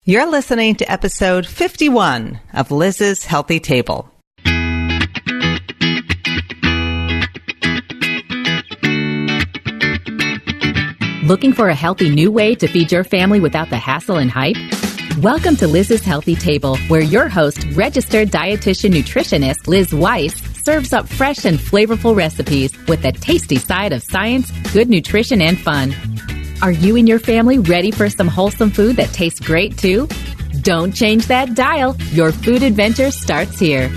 You're listening to episode 51 of Liz's Healthy Table. Looking for a healthy new way to feed your family without the hassle and hype? Welcome to Liz's Healthy Table, where your host, registered dietitian nutritionist Liz Weiss, serves up fresh and flavorful recipes with a tasty side of science, good nutrition, and fun. Are you and your family ready for some wholesome food that tastes great too? Don't change that dial. Your food adventure starts here.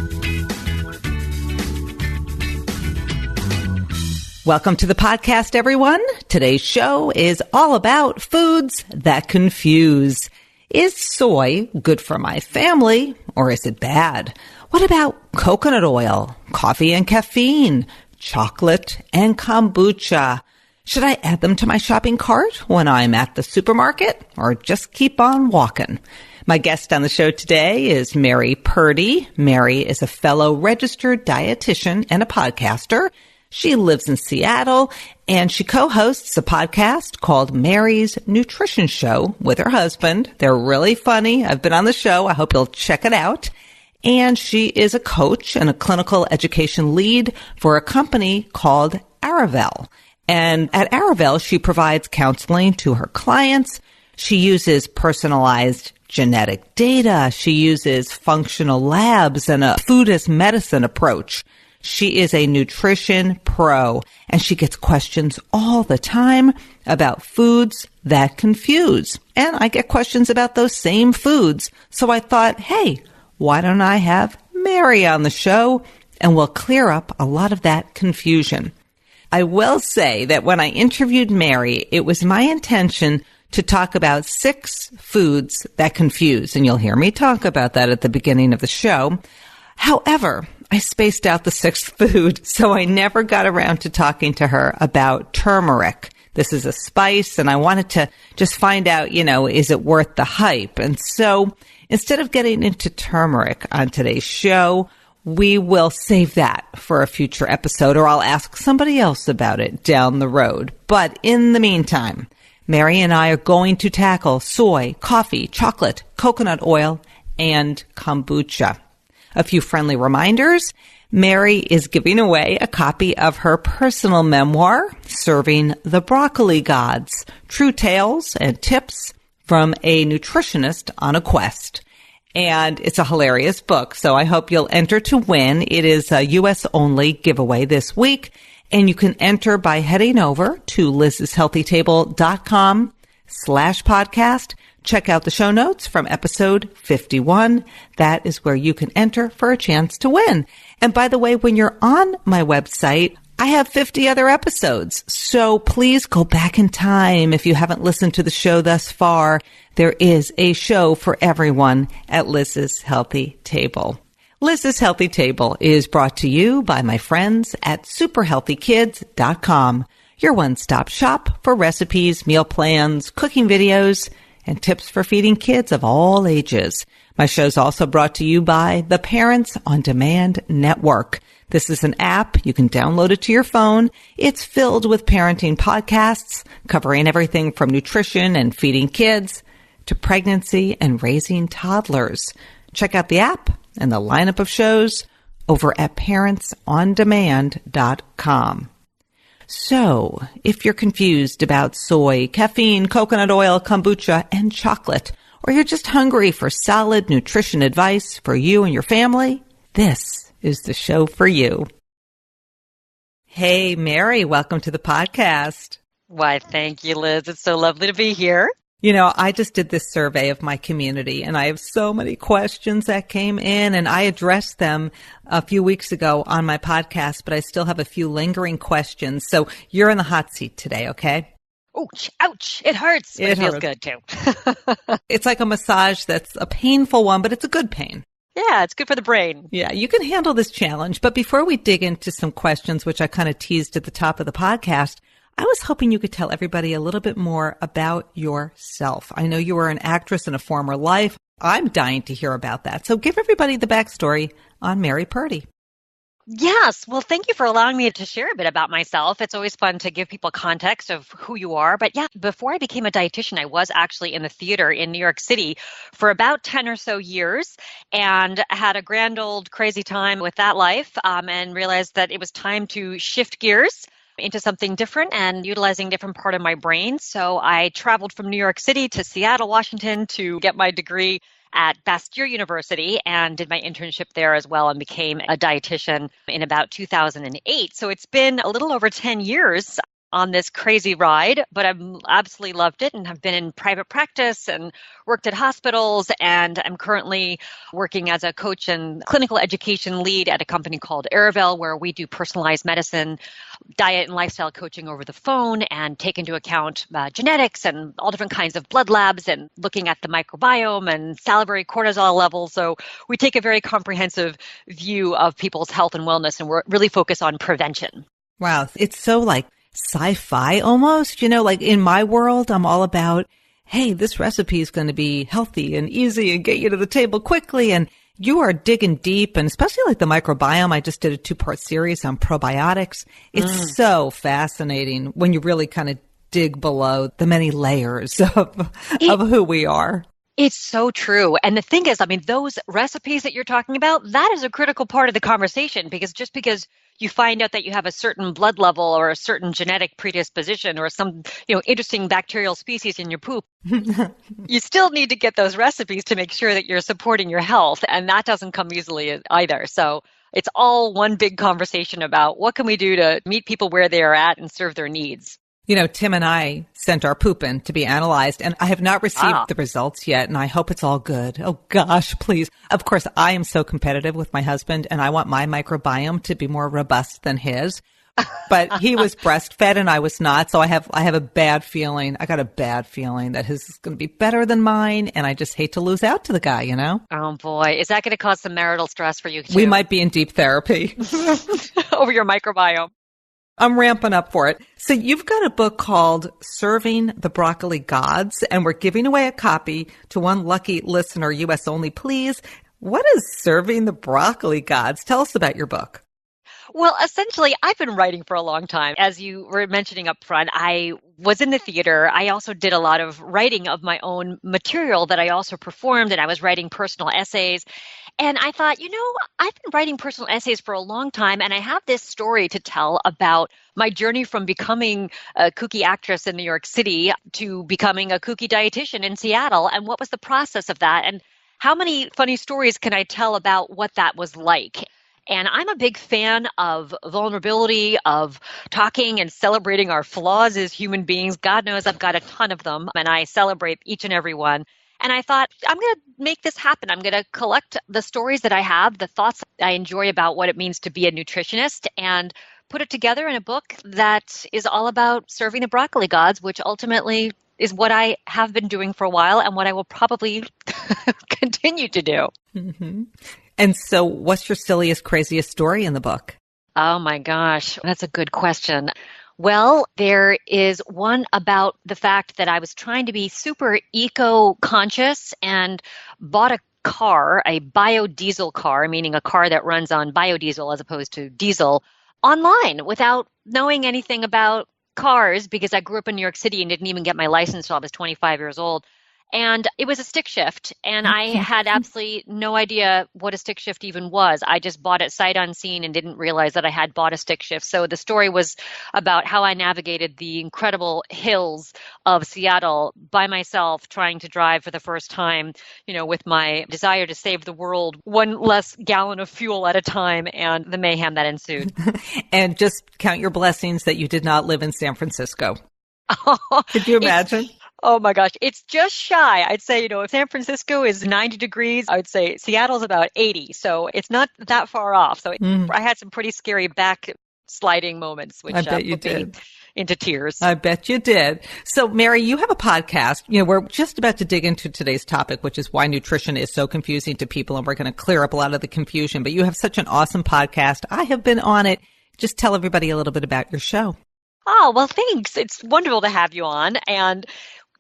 Welcome to the podcast, everyone. Today's show is all about foods that confuse. Is soy good for my family, or is it bad? What about coconut oil, coffee and caffeine, chocolate and kombucha? Should I add them to my shopping cart when I'm at the supermarket, or just keep on walking? My guest on the show today is Mary Purdy. Mary is a fellow registered dietitian and a podcaster. She lives in Seattle, and she co-hosts a podcast called Mary's Nutrition Show with her husband. They're really funny. I've been on the show. I hope you'll check it out. And she is a coach and a clinical education lead for a company called Arivale. And at Arivale, she provides counseling to her clients. She uses personalized genetic data. She uses functional labs and a food as medicine approach. She is a nutrition pro, and she gets questions all the time about foods that confuse. And I get questions about those same foods. So I thought, hey, why don't I have Mary on the show, and we'll clear up a lot of that confusion. I will say that when I interviewed Mary, it was my intention to talk about 6 foods that confuse, and you'll hear me talk about that at the beginning of the show. However, I spaced out the 6th food, so I never got around to talking to her about turmeric. This is a spice, and I wanted to just find out, is it worth the hype? And so instead of getting into turmeric on today's show, we will save that for a future episode, or I'll ask somebody else about it down the road. But in the meantime, Mary and I are going to tackle soy, coffee, chocolate, coconut oil, and kombucha. A few friendly reminders. Mary is giving away a copy of her personal memoir, Serving the Broccoli Gods, True Tales and Tips from a Nutritionist on a Quest. And it's a hilarious book, so I hope you'll enter to win. It is a U.S.-only giveaway this week, and you can enter by heading over to lizshealthytable.com/podcast. Check out the show notes from episode 51. That is where you can enter for a chance to win. And by the way, when you're on my website, I have 50 other episodes, so please go back in time. If you haven't listened to the show thus far, there is a show for everyone at Liz's Healthy Table. Liz's Healthy Table is brought to you by my friends at superhealthykids.com, your one-stop shop for recipes, meal plans, cooking videos, and tips for feeding kids of all ages. My show's also brought to you by the Parents on Demand Network. This is an app. You can download it to your phone. It's filled with parenting podcasts covering everything from nutrition and feeding kids to pregnancy and raising toddlers. Check out the app and the lineup of shows over at parentsondemand.com. So, if you're confused about soy, caffeine, coconut oil, kombucha, and chocolate, or you're just hungry for solid nutrition advice for you and your family, this is the show for you. Hey, Mary, welcome to the podcast. Why, thank you, Liz. It's so lovely to be here. I just did this survey of my community, and I have so many questions that came in, and I addressed them a few weeks ago on my podcast, but I still have a few lingering questions. So you're in the hot seat today, okay? Ouch, ouch. It hurts. But it feels good, too. It's like a massage that's a painful one, but it's a good pain. Yeah, it's good for the brain. Yeah, you can handle this challenge. But before we dig into some questions, which I kind of teased at the top of the podcast, I was hoping you could tell everybody a little bit more about yourself. I know you were an actress in a former life. I'm dying to hear about that. So give everybody the backstory on Mary Purdy. Yes. Well, thank you for allowing me to share a bit about myself. It's always fun to give people context of who you are. But yeah, before I became a dietitian, I was actually in the theater in New York City for about 10 or so years and had a grand old crazy time with that life, and realized that it was time to shift gears into something different and utilizing a different part of my brain. So I traveled from New York City to Seattle, Washington to get my degree at Bastyr University and did my internship there as well and became a dietitian in about 2008. So it's been a little over 10 years on this crazy ride, but I've absolutely loved it and have been in private practice and worked at hospitals. And I'm currently working as a coach and clinical education lead at a company called Arivale, where we do personalized medicine, diet and lifestyle coaching over the phone and take into account genetics and all different kinds of blood labs and looking at the microbiome and salivary cortisol levels. So we take a very comprehensive view of people's health and wellness, and we're really focused on prevention. Wow. It's so like sci-fi almost, like in my world, I'm all about, hey, this recipe is going to be healthy and easy and get you to the table quickly. And you are digging deep, and especially like the microbiome. I just did a 2-part series on probiotics. It's so fascinating when you really kind of dig below the many layers of who we are. It's so true. And the thing is, I mean, those recipes that you're talking about, that is a critical part of the conversation, because just because you find out that you have a certain blood level or a certain genetic predisposition or some, interesting bacterial species in your poop, you still need to get those recipes to make sure that you're supporting your health. And that doesn't come easily either. So it's all one big conversation about what can we do to meet people where they are at and serve their needs. Tim and I sent our poop in to be analyzed, and I have not received the results yet, and I hope it's all good. Oh, gosh, please. Of course, I am so competitive with my husband, and I want my microbiome to be more robust than his. But he was breastfed, and I was not, so I have a bad feeling. I got a bad feeling that his is going to be better than mine, and I just hate to lose out to the guy, Oh, boy. Is that going to cause some marital stress for you, too? We might be in deep therapy. Over your microbiome. I'm ramping up for it. So you've got a book called Serving the Broccoli Gods, and we're giving away a copy to one lucky listener, U.S. only, please. What is Serving the Broccoli Gods? Tell us about your book. Well, essentially, I've been writing for a long time. As you were mentioning up front, I was in the theater. I also did a lot of writing of my own material that I also performed, and I was writing personal essays. And I thought, I've been writing personal essays for a long time, and I have this story to tell about my journey from becoming a kooky actress in New York City to becoming a kooky dietitian in Seattle, and what was the process of that, and how many funny stories can I tell about what that was like. And I'm a big fan of vulnerability, of talking and celebrating our flaws as human beings. God knows I've got a ton of them, and I celebrate each and every one. And I thought, I'm going to make this happen. I'm going to collect the stories that I have, the thoughts I enjoy about what it means to be a nutritionist, and put it together in a book that is all about serving the broccoli gods, which ultimately is what I have been doing for a while and what I will probably continue to do. Mm-hmm. And so what's your silliest, craziest story in the book? Oh, my gosh. That's a good question. Well, there is one about the fact that I was trying to be super eco-conscious and bought a car, a biodiesel car, meaning a car that runs on biodiesel as opposed to diesel, online without knowing anything about cars, because I grew up in New York City and didn't even get my license until I was 25 years old. And it was a stick shift, and I had absolutely no idea what a stick shift even was. I just bought it sight unseen and didn't realize that I had bought a stick shift. So the story was about how I navigated the incredible hills of Seattle by myself, trying to drive for the first time, with my desire to save the world one less gallon of fuel at a time, and the mayhem that ensued. And just count your blessings that you did not live in San Francisco. Could you imagine? Oh my gosh, it's just shy. I'd say, if San Francisco is 90 degrees, I would say Seattle's about 80. So it's not that far off. So I had some pretty scary backsliding moments, which I bet you put me did. Into tears. I bet you did. So Mary, you have a podcast. We're just about to dig into today's topic, which is why nutrition is so confusing to people. And we're going to clear up a lot of the confusion. But you have such an awesome podcast. I have been on it. Just tell everybody a little bit about your show. Oh, well, thanks. It's wonderful to have you on. And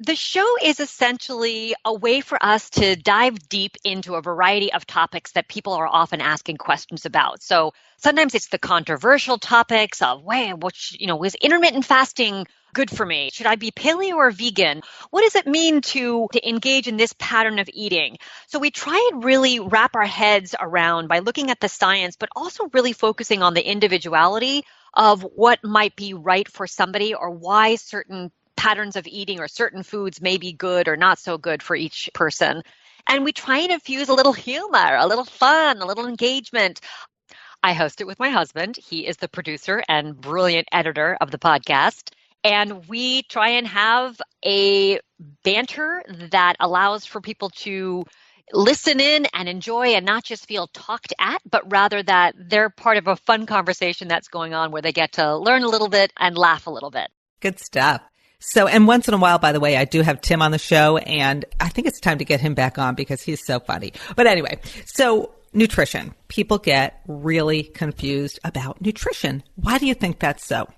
The show is essentially a way for us to dive deep into a variety of topics that people are often asking questions about. So sometimes it's the controversial topics of, was intermittent fasting good for me? Should I be paleo or vegan? What does it mean to engage in this pattern of eating? So we try and really wrap our heads around by looking at the science, but also really focusing on the individuality of what might be right for somebody or why certain patterns of eating or certain foods may be good or not so good for each person. And we try and infuse a little humor, a little fun, a little engagement. I host it with my husband. He is the producer and brilliant editor of the podcast. And we try and have a banter that allows for people to listen in and enjoy and not just feel talked at, but rather that they're part of a fun conversation that's going on where they get to learn a little bit and laugh a little bit. Good stuff. So, and once in a while, by the way, I do have Tim on the show, and I think it's time to get him back on because he's so funny. But anyway, so nutrition. People get really confused about nutrition. Why do you think that's so?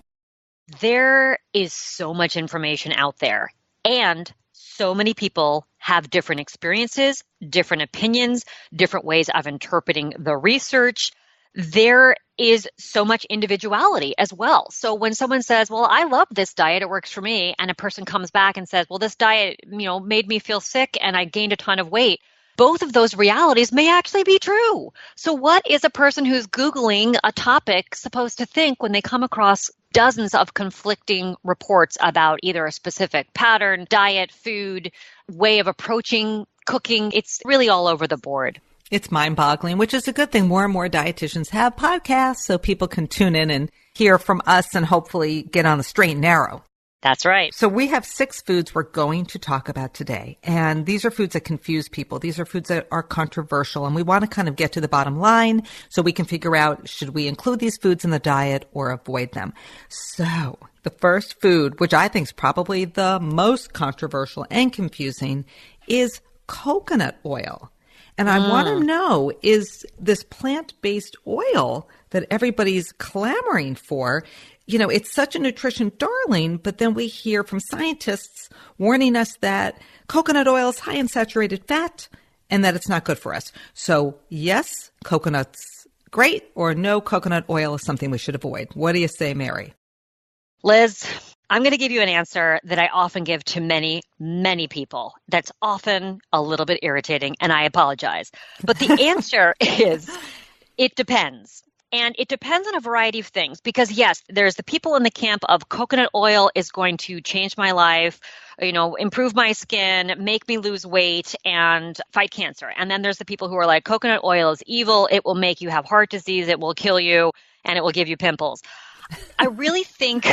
There is so much information out there, and so many people have different experiences, different opinions, different ways of interpreting the research. There is so much individuality as well. So when someone says, well, I love this diet, it works for me, and a person comes back and says, well, this diet, made me feel sick and I gained a ton of weight, both of those realities may actually be true. So what is a person who's Googling a topic supposed to think when they come across dozens of conflicting reports about either a specific pattern, diet, food, way of approaching cooking? It's really all over the board. It's mind-boggling, which is a good thing. More and more dietitians have podcasts so people can tune in and hear from us and hopefully get on the straight and narrow. That's right. So we have 6 foods we're going to talk about today. And these are foods that confuse people. These are foods that are controversial. And we want to kind of get to the bottom line so we can figure out, should we include these foods in the diet or avoid them? So the first food, which I think is probably the most controversial and confusing, is coconut oil. And I want to know, is this plant-based oil that everybody's clamoring for, it's such a nutrition darling, but then we hear from scientists warning us that coconut oil is high in saturated fat and that it's not good for us. So yes, coconut's great, or no, coconut oil is something we should avoid. What do you say, Mary? Liz, I'm going to give you an answer that I often give to many, many people. That's often a little bit irritating, and I apologize. But the answer is, it depends. And it depends on a variety of things because, yes, there's the people in the camp of coconut oil is going to change my life, improve my skin, make me lose weight, and fight cancer. And then there's the people who are like, coconut oil is evil. It will make you have heart disease. It will kill you, and it will give you pimples. I really think,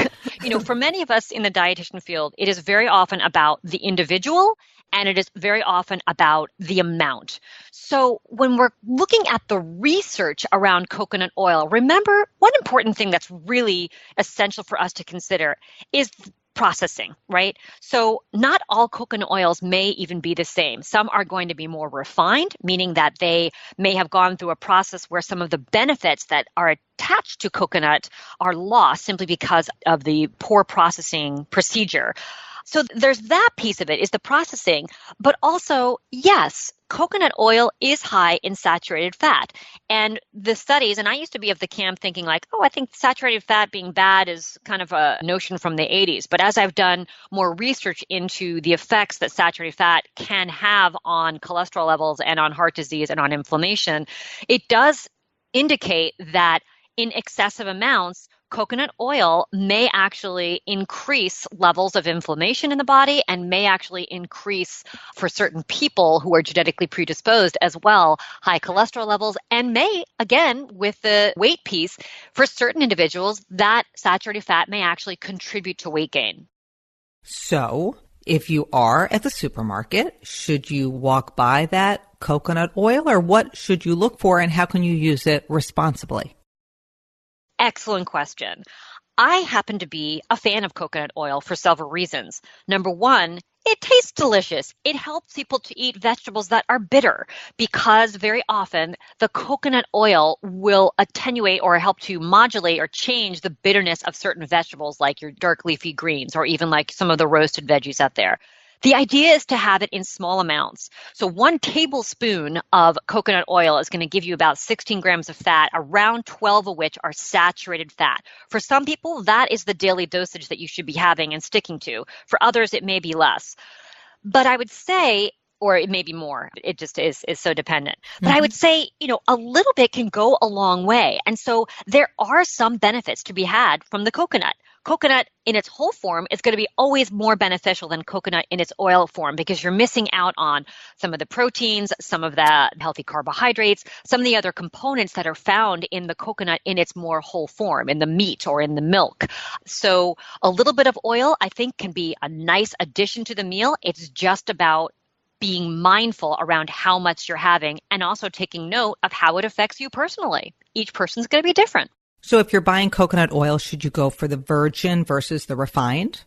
for many of us in the dietitian field, it is very often about the individual and it is very often about the amount. So when we're looking at the research around coconut oil, remember one important thing that's really essential for us to consider is processing, right? So not all coconut oils may even be the same. Some are going to be more refined, meaning that they may have gone through a process where some of the benefits that are attached to coconut are lost simply because of the poor processing procedure. So there's that piece of it, is the processing. But also, yes, coconut oil is high in saturated fat. And the studies, and I used to be of the camp thinking like, I think saturated fat being bad is kind of a notion from the 80s. But as I've done more research into the effects that saturated fat can have on cholesterol levels and on heart disease and on inflammation, it does indicate that in excessive amounts, coconut oil may actually increase levels of inflammation in the body and may actually increase, for certain people who are genetically predisposed as well, high cholesterol levels, and may, again, with the weight piece, for certain individuals, that saturated fat may actually contribute to weight gain. So if you are at the supermarket, should you walk by that coconut oil, or what should you look for and how can you use it responsibly? Excellent question. I happen to be a fan of coconut oil for several reasons. Number one, it tastes delicious. It helps people to eat vegetables that are bitter because very often the coconut oil will attenuate or help to modulate or change the bitterness of certain vegetables like your dark leafy greens or even like some of the roasted veggies out there. The idea is to have it in small amounts. So 1 tablespoon of coconut oil is going to give you about 16 grams of fat, around 12 of which are saturated fat. For some people, that is the daily dosage that you should be having and sticking to. For others, it may be less. But I would say, or it may be more. It just is so dependent. But I would say, a little bit can go a long way. And so there are some benefits to be had from the coconut. Coconut in its whole form is going to be always more beneficial than coconut in its oil form because you're missing out on some of the proteins, some of the healthy carbohydrates, some of the other components that are found in the coconut in its more whole form, in the meat or in the milk. So a little bit of oil, I think, can be a nice addition to the meal. It's just about being mindful around how much you're having and also taking note of how it affects you personally. Each person's going to be different. So if you're buying coconut oil, should you go for the virgin versus the refined?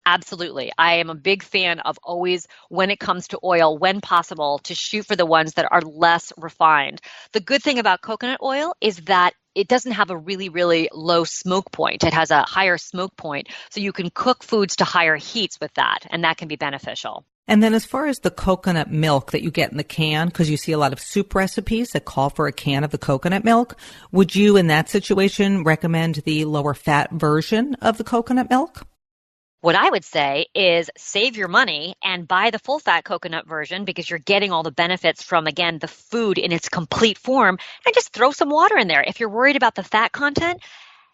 Absolutely. I am a big fan of always, when it comes to oil, when possible, to shoot for the ones that are less refined. The good thing about coconut oil is that it doesn't have a really, really low smoke point. It has a higher smoke point, so you can cook foods to higher heats with that, and that can be beneficial. And then as far as the coconut milk that you get in the can, because you see a lot of soup recipes that call for a can of the coconut milk, would you in that situation recommend the lower fat version of the coconut milk? What I would say is save your money and buy the full fat coconut version because you're getting all the benefits from, again, the food in its complete form, and just throw some water in there. If you're worried about the fat content,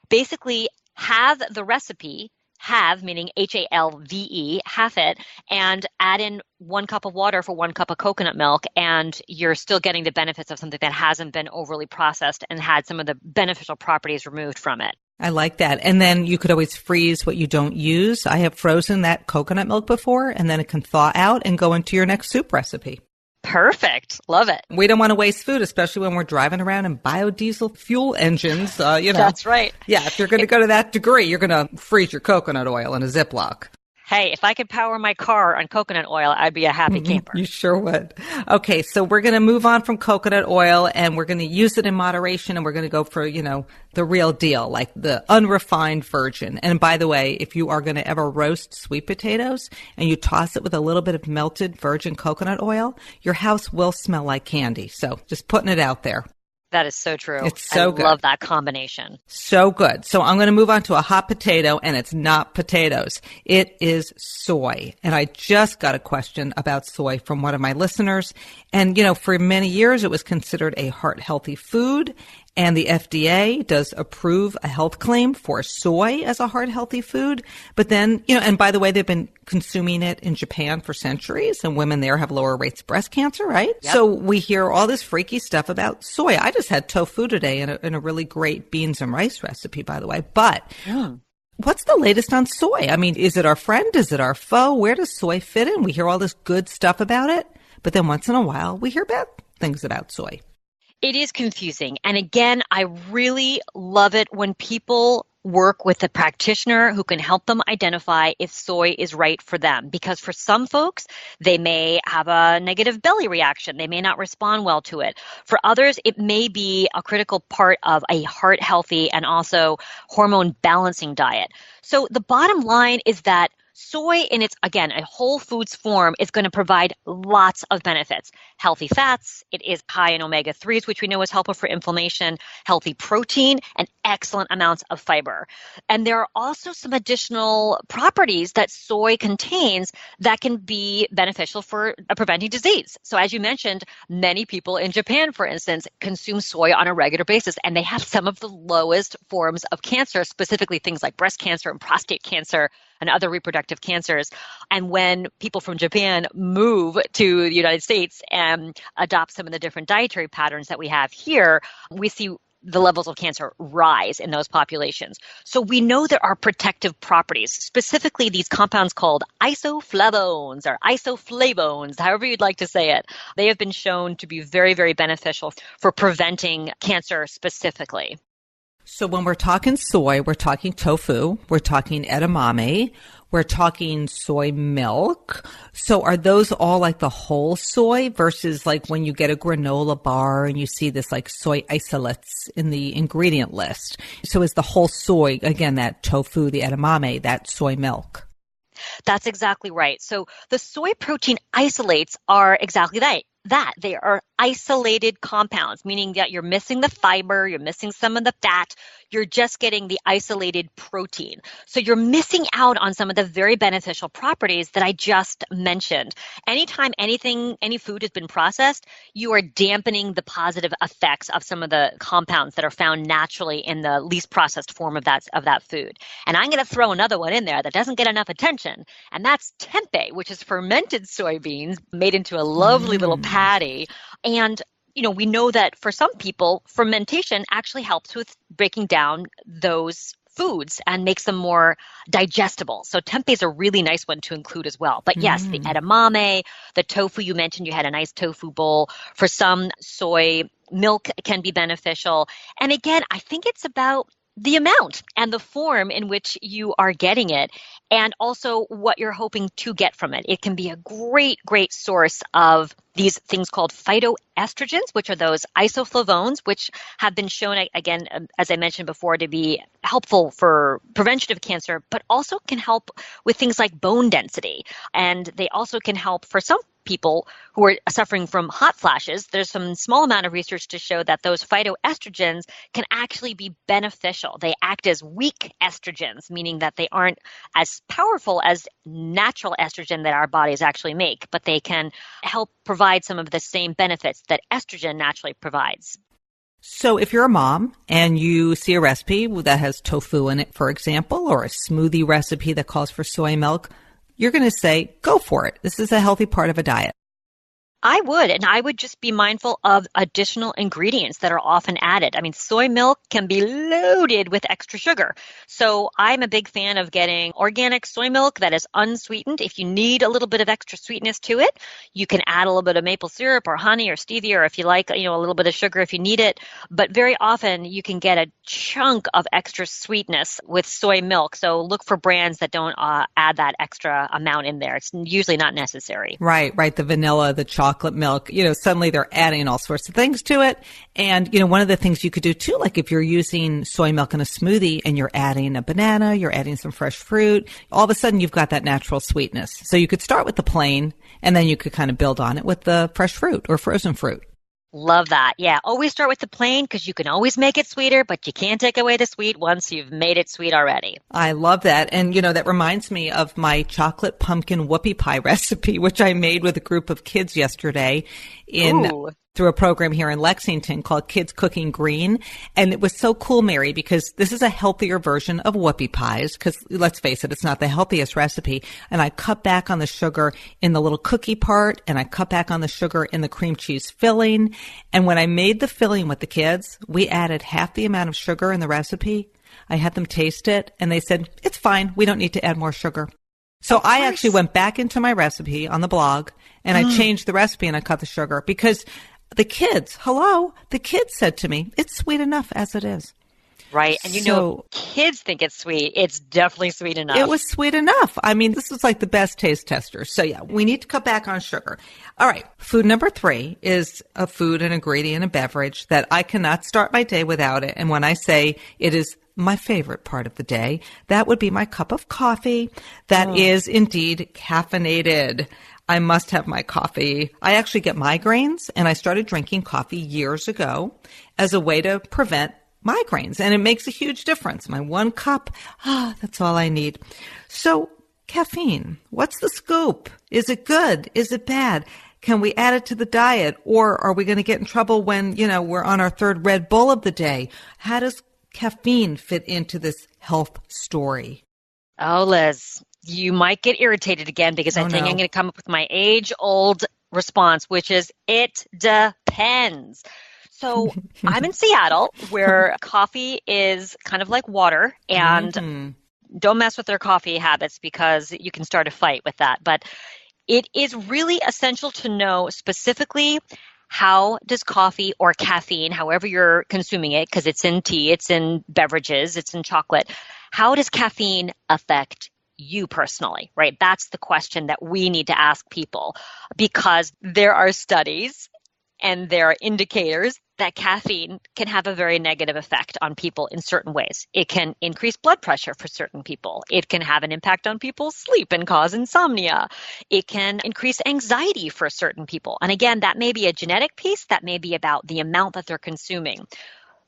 basically have the recipe, have, meaning HALVE, half it, and add in 1 cup of water for 1 cup of coconut milk, and you're still getting the benefits of something that hasn't been overly processed and had some of the beneficial properties removed from it. I like that. And then you could always freeze what you don't use. I have frozen that coconut milk before, and then it can thaw out and go into your next soup recipe. Perfect. Love it. We don't want to waste food, especially when we're driving around in biodiesel fuel engines. That's right. Yeah, if you're going to go to that degree, you're going to freeze your coconut oil in a Ziploc. Hey, if I could power my car on coconut oil, I'd be a happy camper. You sure would. Okay, so we're going to move on from coconut oil, and we're going to use it in moderation, and we're going to go for, the real deal, like the unrefined virgin. And by the way, if you are going to ever roast sweet potatoes and you toss it with a little bit of melted virgin coconut oil, your house will smell like candy. So just putting it out there. That is so true. It's so good. I love that combination. So good. So I'm going to move on to a hot potato, and it's not potatoes. It is soy. And I just got a question about soy from one of my listeners. And, for many years, it was considered a heart-healthy food. And the FDA does approve a health claim for soy as a heart-healthy food. But then, and by the way, they've been consuming it in Japan for centuries, and women there have lower rates of breast cancer, right? Yep. So we hear all this freaky stuff about soy. I just had tofu today in a really great beans and rice recipe, by the way. But what's the latest on soy? I mean, is it our friend? Is it our foe? Where does soy fit in? We hear all this good stuff about it, but then once in a while, we hear bad things about soy. It is confusing. And again, I really love it when people work with a practitioner who can help them identify if soy is right for them. Because for some folks, they may have a negative belly reaction. They may not respond well to it. For others, it may be a critical part of a heart healthy and also hormone balancing diet. So the bottom line is that soy in its, again, a whole foods form is going to provide lots of benefits. Healthy fats, it is high in omega-3s, which we know is helpful for inflammation, healthy protein, and excellent amounts of fiber. And there are also some additional properties that soy contains that can be beneficial for preventing disease. So as you mentioned, many people in Japan, for instance, consume soy on a regular basis, and they have some of the lowest forms of cancer, specifically things like breast cancer and prostate cancer and other reproductive cancers. And when people from Japan move to the United States and adopt some of the different dietary patterns that we have here, we see the levels of cancer rise in those populations. So we know there are protective properties, specifically these compounds called isoflavones or isoflavones, however you'd like to say it. They have been shown to be very, very beneficial for preventing cancer specifically. So when we're talking soy, we're talking tofu, we're talking edamame, we're talking soy milk. So are those all like the whole soy versus like when you get a granola bar and you see this like soy isolates in the ingredient list? So is the whole soy, again, that tofu, the edamame, that soy milk? That's exactly right. So the soy protein isolates are exactly that. They are isolated compounds, meaning that you're missing the fiber, you're missing some of the fat, you're just getting the isolated protein. So you're missing out on some of the very beneficial properties that I just mentioned. Anytime any food has been processed, you are dampening the positive effects of some of the compounds that are found naturally in the least processed form of that food. And I'm going to throw another one in there that doesn't get enough attention, and that's tempeh, which is fermented soybeans made into a lovely little patty. And we know that for some people, fermentation actually helps with breaking down those foods and makes them more digestible. So tempeh is a really nice one to include as well. But yes, the edamame, the tofu you mentioned, you had a nice tofu bowl. For some, soy milk can be beneficial. And again, I think it's about the amount and the form in which you are getting it, and also what you're hoping to get from it. It can be a great, great source of these things called phytoestrogens, which are those isoflavones, which have been shown, again, as I mentioned before, to be helpful for prevention of cancer, but also can help with things like bone density. And they also can help for some people who are suffering from hot flashes. There's some small amount of research to show that those phytoestrogens can actually be beneficial. They act as weak estrogens, meaning that they aren't as powerful as natural estrogen that our bodies actually make, but they can help provide some of the same benefits that estrogen naturally provides. So if you're a mom and you see a recipe that has tofu in it, for example, or a smoothie recipe that calls for soy milk, you're going to say, go for it. This is a healthy part of a diet. I would, and I would just be mindful of additional ingredients that are often added. I mean, soy milk can be loaded with extra sugar. So I'm a big fan of getting organic soy milk that is unsweetened. If you need a little bit of extra sweetness to it, you can add a little bit of maple syrup or honey or stevia, or if you like, a little bit of sugar if you need it. But very often you can get a chunk of extra sweetness with soy milk. So look for brands that don't add that extra amount in there. It's usually not necessary. Right. The vanilla, the chocolate milk, suddenly they're adding all sorts of things to it. And, one of the things you could do too, like if you're using soy milk in a smoothie and you're adding a banana, you're adding some fresh fruit, all of a sudden you've got that natural sweetness. So you could start with the plain and then you could kind of build on it with the fresh fruit or frozen fruit. Love that. Yeah. Always start with the plain because you can always make it sweeter, but you can't take away the sweet once you've made it sweet already. I love that. And, that reminds me of my chocolate pumpkin whoopie pie recipe, which I made with a group of kids yesterday through a program here in Lexington called Kids Cooking Green. And it was so cool, Mary, because this is a healthier version of whoopie pies, because let's face it, it's not the healthiest recipe. And I cut back on the sugar in the little cookie part, and I cut back on the sugar in the cream cheese filling. And when I made the filling with the kids, we added half the amount of sugar in the recipe. I had them taste it, and they said, it's fine. We don't need to add more sugar. So I actually went back into my recipe on the blog, and I changed the recipe and I cut the sugar because the kids said to me, it's sweet enough as it is. Right. And kids think it's sweet. It's definitely sweet enough. It was sweet enough. I mean, this is like the best taste tester. So yeah, we need to cut back on sugar. All right. Food number 3 is a food, an ingredient, a beverage that I cannot start my day without it. And when I say it is my favorite part of the day, that would be my cup of coffee that is indeed caffeinated. I must have my coffee. I actually get migraines, and I started drinking coffee years ago as a way to prevent migraines, and it makes a huge difference. My 1 cup, that's all I need. So caffeine, what's the scoop? Is it good? Is it bad? Can we add it to the diet, or are we going to get in trouble when, we're on our 3rd Red Bull of the day? How does caffeine fit into this health story? Oh, Liz, you might get irritated again because I think I'm going to come up with my age-old response, which is it depends. So I'm in Seattle where coffee is kind of like water, and don't mess with their coffee habits because you can start a fight with that. But it is really essential to know specifically how does coffee or caffeine, however you're consuming it, because it's in tea, it's in beverages, it's in chocolate, how does caffeine affect you personally, right? That's the question that we need to ask people, because there are studies and there are indicators that caffeine can have a very negative effect on people in certain ways. It can increase blood pressure for certain people. It can have an impact on people's sleep and cause insomnia. It can increase anxiety for certain people. And again, that may be a genetic piece, that may be about the amount that they're consuming.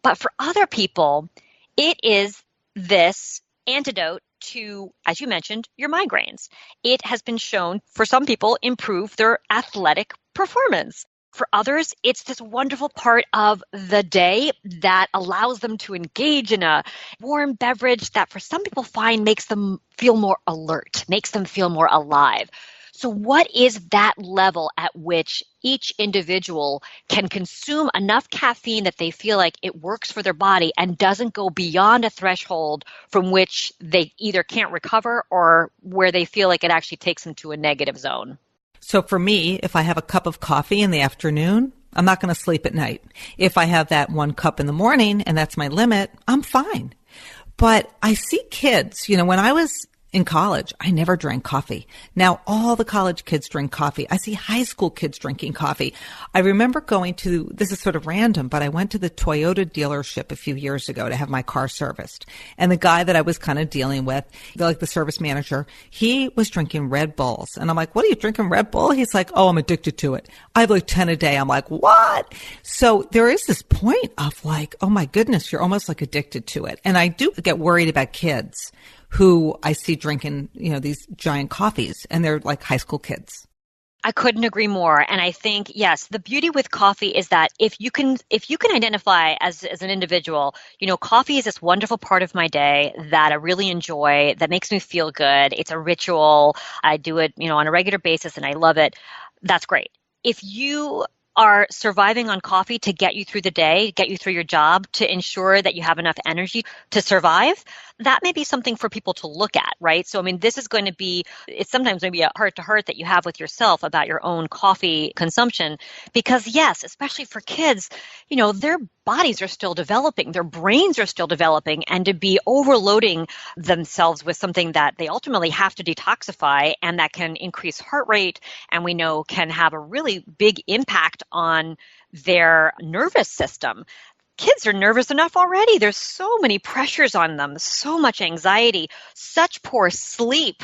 But for other people, it is this antidote to, as you mentioned, your migraines. It has been shown for some people improve their athletic performance. For others, it's this wonderful part of the day that allows them to engage in a warm beverage that for some people find makes them feel more alert, makes them feel more alive. So what is that level at which each individual can consume enough caffeine that they feel like it works for their body and doesn't go beyond a threshold from which they either can't recover or where they feel like it actually takes them to a negative zone? So for me, if I have a cup of coffee in the afternoon, I'm not going to sleep at night. If I have that 1 cup in the morning and that's my limit, I'm fine. But I see kids, when I was in college, I never drank coffee. Now all the college kids drink coffee. I see high school kids drinking coffee. I remember going to, this is sort of random, but I went to the Toyota dealership a few years ago to have my car serviced. And the guy that I was kind of dealing with, like the service manager, he was drinking Red Bulls. And I'm like, what are you drinking, Red Bull? He's like, oh, I'm addicted to it. I have like 10 a day. I'm like, what? So there is this point of like, oh my goodness, you're almost like addicted to it. And I do get worried about kids who I see drinking, these giant coffees, and they're like high school kids. I couldn't agree more. And I think, yes, the beauty with coffee is that if you can identify as an individual, coffee is this wonderful part of my day that I really enjoy, that makes me feel good. It's a ritual. I do it, on a regular basis and I love it. That's great. If you are surviving on coffee to get you through the day, get you through your job, to ensure that you have enough energy to survive, that may be something for people to look at, right? So, this is going to be, it's sometimes maybe a heart-to-heart that you have with yourself about your own coffee consumption. Because yes, especially for kids, their bodies are still developing, their brains are still developing, and to be overloading themselves with something that they ultimately have to detoxify and that can increase heart rate and we know can have a really big impact on their nervous system. Kids are nervous enough already. There's so many pressures on them, so much anxiety, such poor sleep.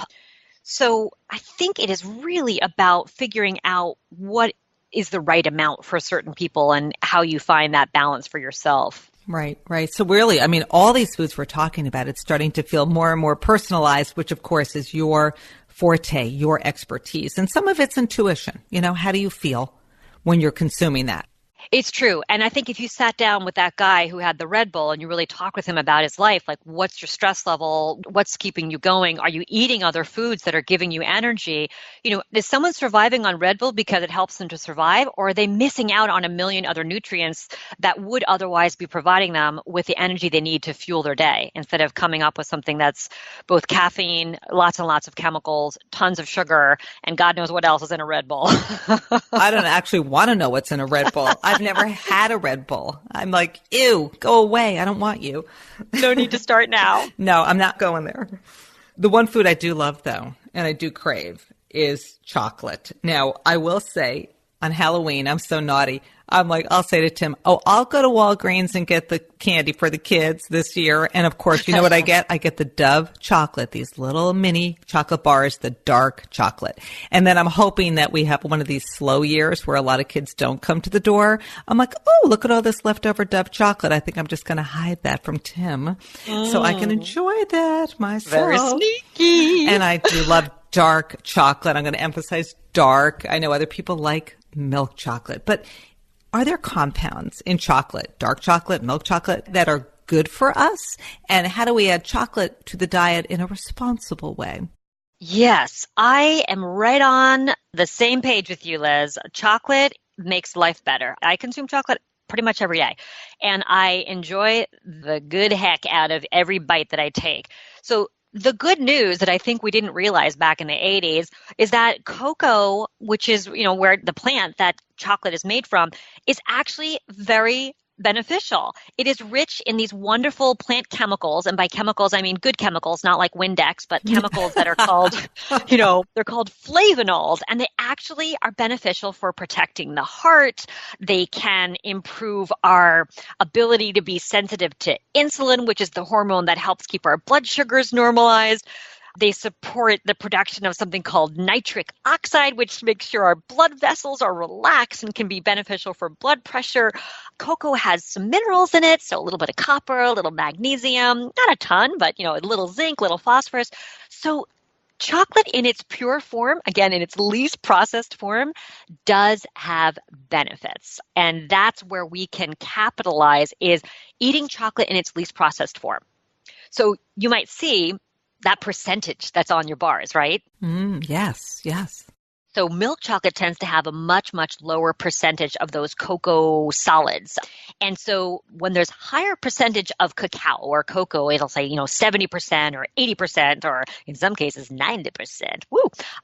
So I think it is really about figuring out what is the right amount for certain people and how you find that balance for yourself. Right, right. So really, all these foods we're talking about, it's starting to feel more and more personalized, which of course is your forte, your expertise. And some of it's intuition. How do you feel when you're consuming that? It's true. And I think if you sat down with that guy who had the Red Bull and you really talk with him about his life, like what's your stress level? What's keeping you going? Are you eating other foods that are giving you energy? Is someone surviving on Red Bull because it helps them to survive? Or are they missing out on a million other nutrients that would otherwise be providing them with the energy they need to fuel their day instead of coming up with something that's both caffeine, lots and lots of chemicals, tons of sugar, and God knows what else is in a Red Bull? I don't actually want to know what's in a Red Bull. I've never had a Red Bull. I'm like, ew, go away. I don't want you. No need to start now. No, I'm not going there. The one food I do love, though, and I do crave, is chocolate. Now, I will say, on Halloween, I'm so naughty. I'll say to Tim, I'll go to Walgreens and get the candy for the kids this year. And of course, you know what I get? I get the Dove chocolate, these little mini chocolate bars, the dark chocolate. And then I'm hoping that we have one of these slow years where a lot of kids don't come to the door. I'm like, look at all this leftover Dove chocolate. I think I'm just going to hide that from Tim so I can enjoy that myself. Very sneaky. And I do love dark chocolate. I'm going to emphasize dark. I know other people like milk chocolate, but are there compounds in chocolate, dark chocolate, milk chocolate, that are good for us? And how do we add chocolate to the diet in a responsible way? Yes, I am right on the same page with you, Liz. Chocolate makes life better. I consume chocolate pretty much every day, and I enjoy the good heck out of every bite that I take. So the good news that I think we didn't realize back in the 80s is that cocoa, which is, where the plant that chocolate is made from, is actually very beneficial. It is rich in these wonderful plant chemicals. And by chemicals, I mean good chemicals, not like Windex, but chemicals that are called, they're called flavonols. And they actually are beneficial for protecting the heart. They can improve our ability to be sensitive to insulin, which is the hormone that helps keep our blood sugars normalized. They support the production of something called nitric oxide, which makes sure our blood vessels are relaxed and can be beneficial for blood pressure. Cocoa has some minerals in it, so a little bit of copper, a little magnesium, not a ton, but a little zinc, little phosphorus. So chocolate in its pure form, again, in its least processed form, does have benefits. And that's where we can capitalize, is eating chocolate in its least processed form. So you might see that percentage that's on your bars, right? Yes. So milk chocolate tends to have a much, much lower percentage of those cocoa solids. And so when there's higher percentage of cacao or cocoa, it'll say, 70% or 80% or in some cases 90%.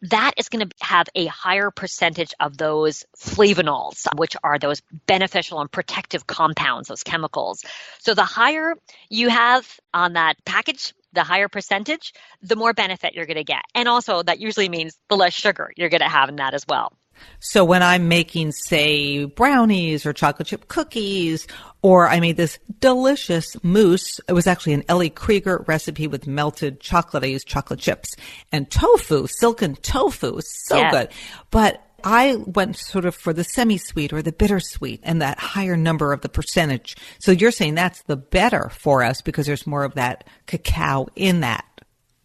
That is going to have a higher percentage of those flavonols, which are those beneficial and protective compounds, those chemicals. So the higher you have on that package, the higher percentage, the more benefit you're going to get. And also that usually means the less sugar you're going to have in that as well. So when I'm making, say, brownies or chocolate chip cookies, or I made this delicious mousse, it was actually an Ellie Krieger recipe with melted chocolate. I used chocolate chips and tofu, silken tofu, so good. But I went sort of for the semi-sweet or the bittersweet and that higher number of the percentage. So you're saying that's the better for us because there's more of that cacao in that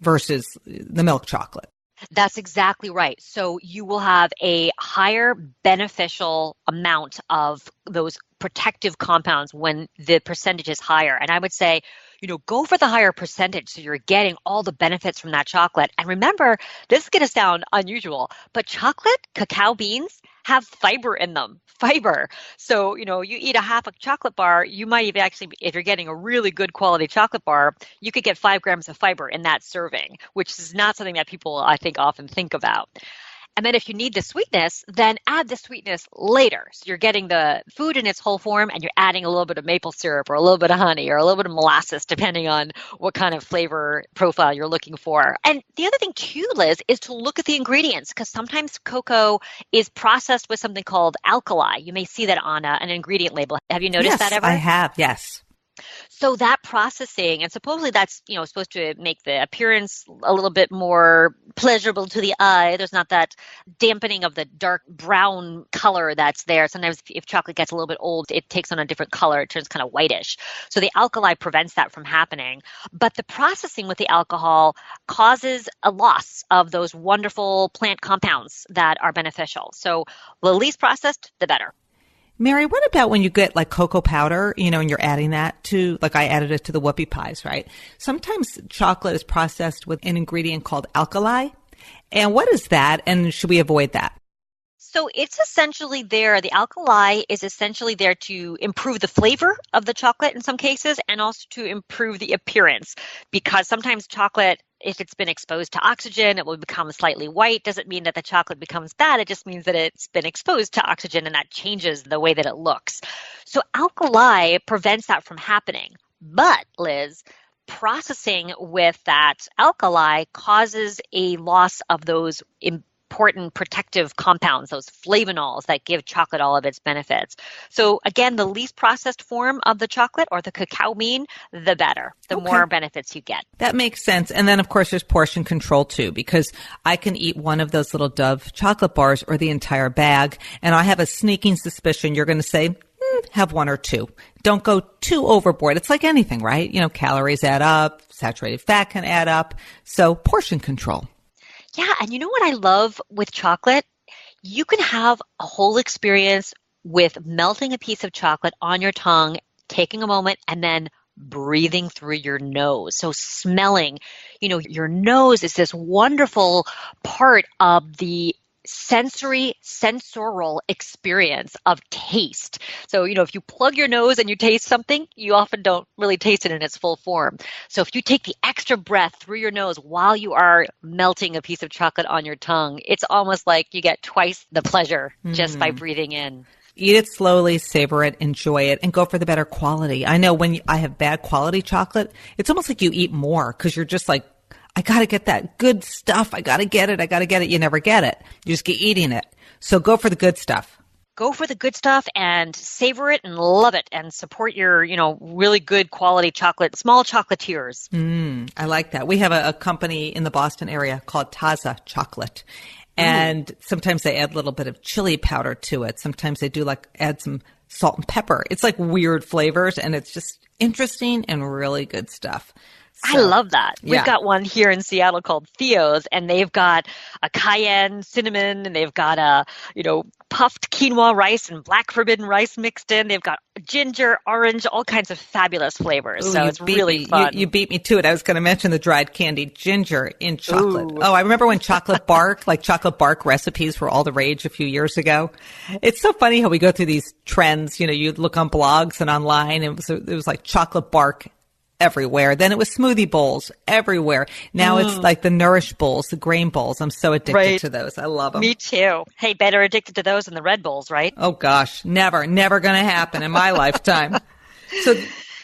versus the milk chocolate. That's exactly right. So you will have a higher beneficial amount of those protective compounds when the percentage is higher. And I would say, go for the higher percentage so you're getting all the benefits from that chocolate. And remember, this is going to sound unusual, but chocolate, cacao beans have fiber in them. Fiber. So, you eat a half a chocolate bar, you might even actually, if you're getting a really good quality chocolate bar, you could get 5 grams of fiber in that serving, which is not something that people, I think, often think about. And then if you need the sweetness, then add the sweetness later. So you're getting the food in its whole form and you're adding a little bit of maple syrup or a little bit of honey or a little bit of molasses, depending on what kind of flavor profile you're looking for. And the other thing too, Liz, is to look at the ingredients, because sometimes cocoa is processed with something called alkali. You may see that on an ingredient label. Have you noticed that ever? Yes, I have. Yes. So that processing, and supposedly that's, supposed to make the appearance a little bit more pleasurable to the eye. There's not that dampening of the dark brown color that's there. Sometimes if chocolate gets a little bit old, it takes on a different color. It turns kind of whitish. So the alkali prevents that from happening. But the processing with the alcohol causes a loss of those wonderful plant compounds that are beneficial. So the least processed, the better. Mary, what about when you get like cocoa powder, and you're adding that to, like I added it to the whoopie pies, right? Sometimes chocolate is processed with an ingredient called alkali. And what is that? And should we avoid that? So it's essentially there. The alkali is essentially there to improve the flavor of the chocolate in some cases, and also to improve the appearance, because sometimes chocolate, if it's been exposed to oxygen, it will become slightly white. Doesn't mean that the chocolate becomes bad. It just means that it's been exposed to oxygen, and that changes the way that it looks. So alkali prevents that from happening. But, Liz, processing with that alkali causes a loss of those important protective compounds, those flavonols that give chocolate all of its benefits. So again, the least processed form of the chocolate or the cacao bean, the better, the more benefits you get. That makes sense. And then of course there's portion control too, because I can eat one of those little Dove chocolate bars or the entire bag. And I have a sneaking suspicion you're going to say, have one or two. Don't go too overboard. It's like anything, right? Calories add up, saturated fat can add up. So portion control. Yeah, and you know what I love with chocolate? You can have a whole experience with melting a piece of chocolate on your tongue, taking a moment, and then breathing through your nose. So smelling, your nose is this wonderful part of the sensorial experience of taste. So, if you plug your nose and you taste something, you often don't really taste it in its full form. So if you take the extra breath through your nose while you are melting a piece of chocolate on your tongue, it's almost like you get twice the pleasure just by breathing in. Eat it slowly, savor it, enjoy it, and go for the better quality. I know when I have bad quality chocolate, it's almost like you eat more because you're just like, I got to get that good stuff. I got to get it. I got to get it. You never get it. You just get eating it. So go for the good stuff. Go for the good stuff and savor it and love it and support your, really good quality chocolate, small chocolatiers. I like that. We have a company in the Boston area called Taza Chocolate. And sometimes they add a little bit of chili powder to it. Sometimes they do add some salt and pepper. It's like weird flavors and it's just interesting and really good stuff. I love that. We've got one here in Seattle called Theo's, and they've got a cayenne cinnamon, and they've got a, puffed quinoa rice and black forbidden rice mixed in. They've got ginger, orange, all kinds of fabulous flavors. Ooh, so it's really fun. You beat me to it. I was going to mention the dried candied ginger in chocolate. Ooh. Oh, I remember when chocolate bark recipes were all the rage a few years ago. It's so funny how we go through these trends. You look on blogs and online, and it was like chocolate bark everywhere. Then it was smoothie bowls everywhere. Now it's like the Nourish bowls, the grain bowls. I'm so addicted to those. I love them. Me too. Hey, better addicted to those than the Red Bulls, right? Oh gosh, never going to happen in my lifetime. So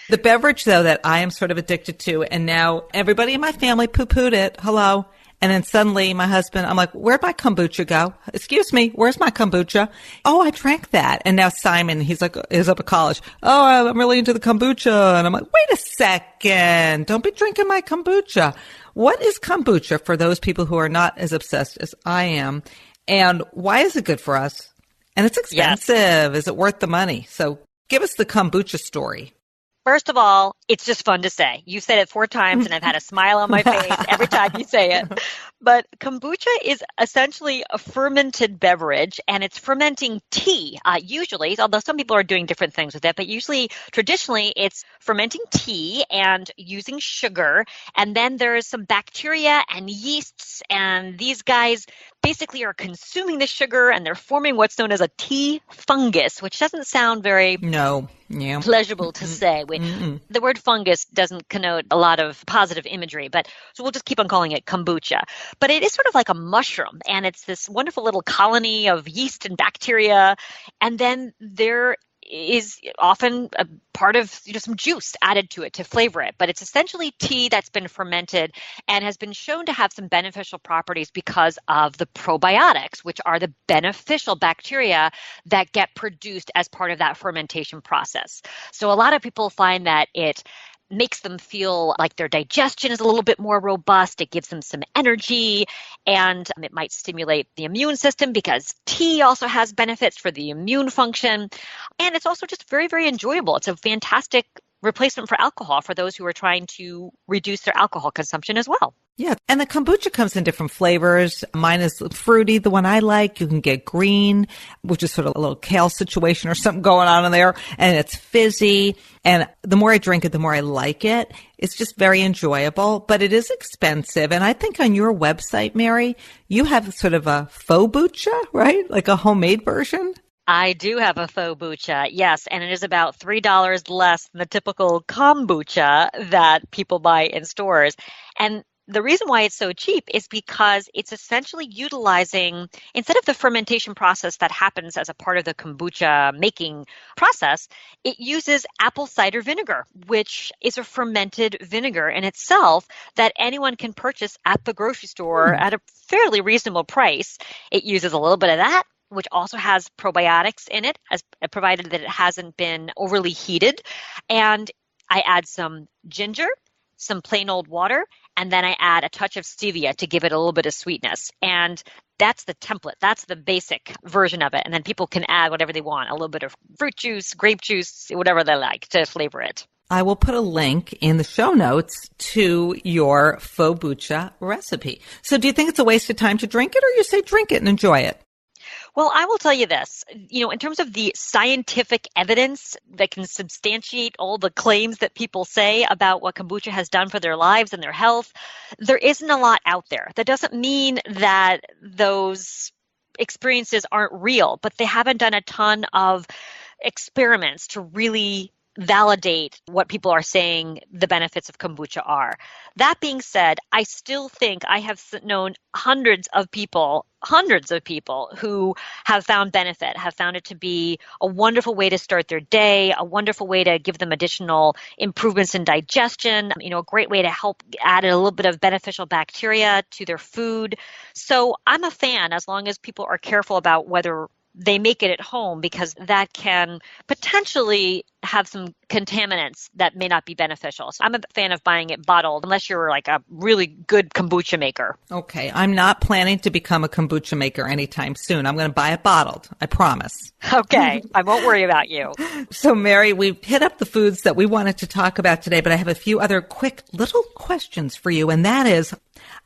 the beverage though that I am sort of addicted to, and now everybody in my family poo-pooed it. Hello. And then suddenly my husband, I'm like, where'd my kombucha go? Excuse me, where's my kombucha? Oh, I drank that. And now Simon, he's up at college. Oh, I'm really into the kombucha. And I'm like, wait a second. Don't be drinking my kombucha. What is kombucha for those people who are not as obsessed as I am? And why is it good for us? And it's expensive. Yes. Is it worth the money? So give us the kombucha story. First of all, it's just fun to say. You said it 4 times and I've had a smile on my face every time you say it. But kombucha is essentially a fermented beverage, and it's fermenting tea, usually, although some people are doing different things with it. But usually, traditionally, it's fermenting tea and using sugar. And then there's some bacteria and yeasts, and these guys basically are consuming the sugar, and they're forming what's known as a tea fungus, which doesn't sound very pleasurable to say. The word fungus doesn't connote a lot of positive imagery, but so we'll just keep on calling it kombucha. But it is sort of like a mushroom, and it's this wonderful little colony of yeast and bacteria, and then there is often a part of some juice added to it to flavor it. But it's essentially tea that's been fermented and has been shown to have some beneficial properties because of the probiotics, which are the beneficial bacteria that get produced as part of that fermentation process. So a lot of people find that it makes them feel like their digestion is a little bit more robust. It gives them some energy, and it might stimulate the immune system because tea also has benefits for the immune function. And it's also just very, very enjoyable. It's a fantastic replacement for alcohol for those who are trying to reduce their alcohol consumption as well. Yeah. And the kombucha comes in different flavors. Mine is fruity, the one I like. You can get green, which is sort of a little kale situation or something going on in there. And it's fizzy. And the more I drink it, the more I like it. It's just very enjoyable, but it is expensive. And I think on your website, Mary, you have sort of a faux bucha, right? Like a homemade version? I do have a faux bucha, yes, and it is about $3 less than the typical kombucha that people buy in stores. And the reason why it's so cheap is because it's essentially utilizing, instead of the fermentation process that happens as a part of the kombucha making process, it uses apple cider vinegar, which is a fermented vinegar in itself that anyone can purchase at the grocery store at a fairly reasonable price. It uses a little bit of that, which also has probiotics in it, as provided that it hasn't been overly heated. And I add some ginger, some plain old water, and then I add a touch of stevia to give it a little bit of sweetness. And that's the template. That's the basic version of it. And then people can add whatever they want, a little bit of fruit juice, grape juice, whatever they like to flavor it. I will put a link in the show notes to your faux bucha recipe. So do you think it's a waste of time to drink it, or you say drink it and enjoy it? Well, I will tell you this, in terms of the scientific evidence that can substantiate all the claims that people say about what kombucha has done for their lives and their health, there isn't a lot out there. That doesn't mean that those experiences aren't real, but they haven't done a ton of experiments to really validate what people are saying the benefits of kombucha are. That being said, I still think I have known hundreds of people who have found benefit, have found it to be a wonderful way to start their day, a wonderful way to give them additional improvements in digestion, a great way to help add a little bit of beneficial bacteria to their food. So I'm a fan as long as people are careful about whether they make it at home, because that can potentially have some contaminants that may not be beneficial. So I'm a fan of buying it bottled, unless you're like a really good kombucha maker. Okay. I'm not planning to become a kombucha maker anytime soon. I'm going to buy it bottled. I promise. Okay. I won't worry about you. So Mary, we've hit up the foods that we wanted to talk about today, but I have a few other quick little questions for you. And that is,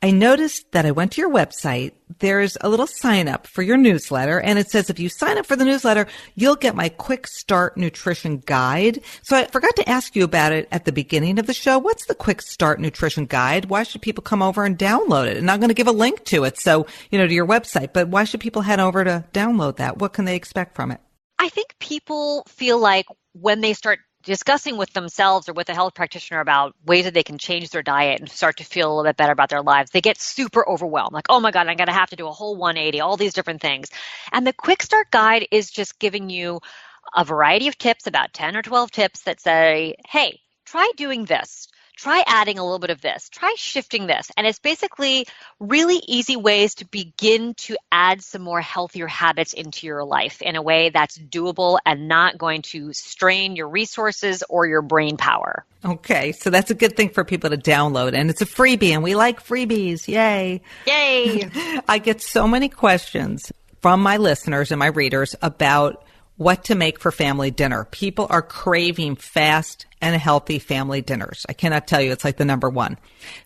I noticed that I went to your website. There's a little sign up for your newsletter, and it says if you sign up for the newsletter, you'll get my quick start nutrition guide. So I forgot to ask you about it at the beginning of the show. What's the quick start nutrition guide? Why should people come over and download it? And I'm going to give a link to it, so, to your website, but why should people head over to download that? What can they expect from it? I think people feel like when they start discussing with themselves or with a health practitioner about ways that they can change their diet and start to feel a little bit better about their lives, they get super overwhelmed. Like, oh my God, I'm going to have to do a whole 180, all these different things. And the Quick Start Guide is just giving you a variety of tips, about 10 or 12 tips that say, hey, try doing this. Try adding a little bit of this. Try shifting this. And it's basically really easy ways to begin to add some more healthier habits into your life in a way that's doable and not going to strain your resources or your brain power. Okay, so that's a good thing for people to download. And it's a freebie, and we like freebies. Yay. Yay. I get so many questions from my listeners and my readers about what to make for family dinner. People are craving fast and healthy family dinners. I cannot tell you, it's like the number one.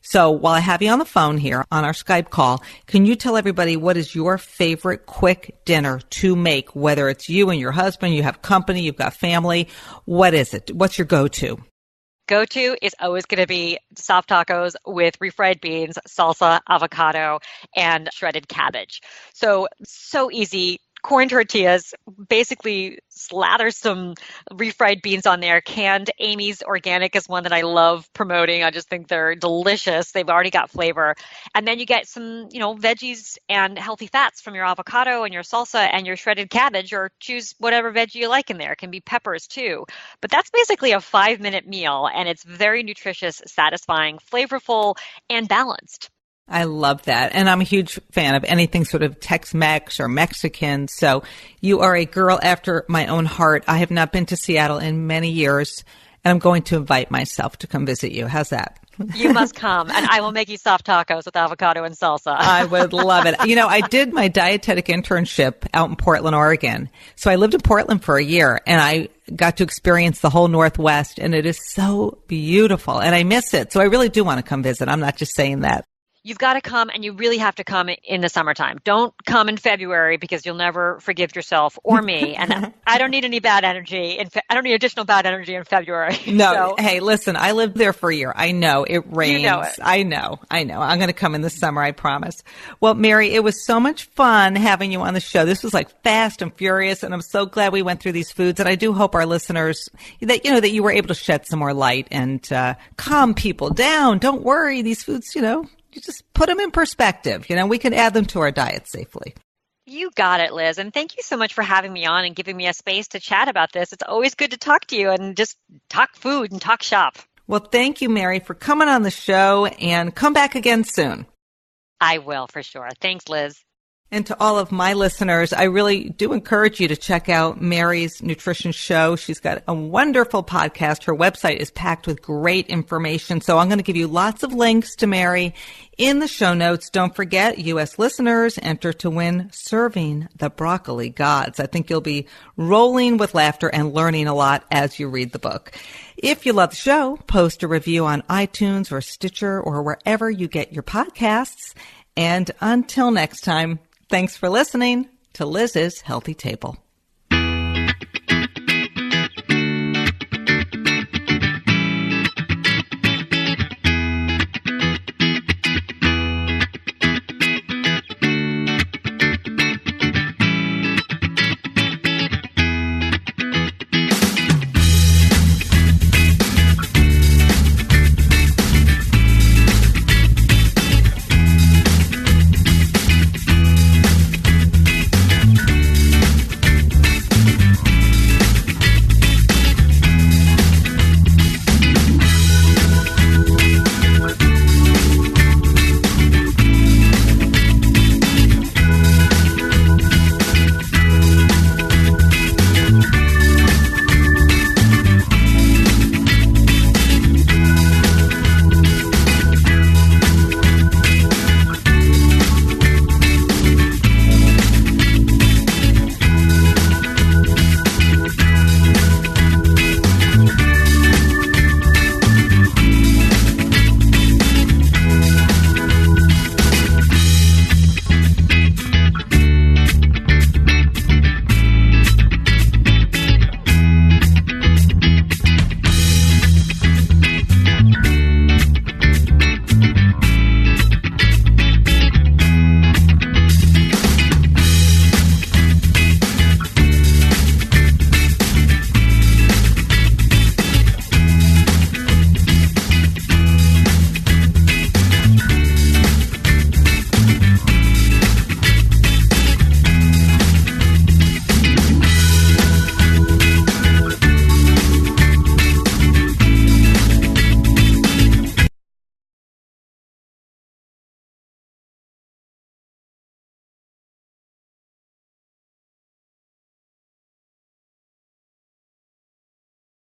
So while I have you on the phone here on our Skype call, can you tell everybody what is your favorite quick dinner to make, whether it's you and your husband, you have company, you've got family? What is it? What's your go-to? Go-to is always going to be soft tacos with refried beans, salsa, avocado, and shredded cabbage. So easy. Corn tortillas, basically slather some refried beans on there. Canned Amy's Organic is one that I love promoting. I just think they're delicious. They've already got flavor. And then you get some, veggies and healthy fats from your avocado and your salsa and your shredded cabbage, or choose whatever veggie you like in there. It can be peppers too. But that's basically a 5-minute meal, and it's very nutritious, satisfying, flavorful, and balanced. I love that. And I'm a huge fan of anything sort of Tex-Mex or Mexican. So you are a girl after my own heart. I have not been to Seattle in many years, and I'm going to invite myself to come visit you. How's that? You must come, and I will make you soft tacos with avocado and salsa. I would love it. I did my dietetic internship out in Portland, Oregon. So I lived in Portland for a year, and I got to experience the whole Northwest, and it is so beautiful, and I miss it. So I really do want to come visit. I'm not just saying that. You've got to come, and you really have to come in the summertime. Don't come in February, because you'll never forgive yourself or me. And I don't need any bad energy. I don't need additional bad energy in February. No. So. Hey, listen, I lived there for a year. I know it rains. You know it. I know. I'm going to come in the summer, I promise. Well, Mary, it was so much fun having you on the show. This was like fast and furious, and I'm so glad we went through these foods. And I do hope our listeners that you were able to shed some more light and calm people down. Don't worry. These foods, you just put them in perspective. We can add them to our diet safely. You got it, Liz. And thank you so much for having me on and giving me a space to chat about this. It's always good to talk to you and just talk food and talk shop. Well, thank you, Mary, for coming on the show, and come back again soon. I will, for sure. Thanks, Liz. And to all of my listeners, I really do encourage you to check out Mary's nutrition show. She's got a wonderful podcast. Her website is packed with great information. So I'm going to give you lots of links to Mary in the show notes. Don't forget, U.S. listeners, enter to win Serving the Broccoli Gods. I think you'll be rolling with laughter and learning a lot as you read the book. If you love the show, post a review on iTunes or Stitcher or wherever you get your podcasts. And until next time, thanks for listening to Liz's Healthy Table.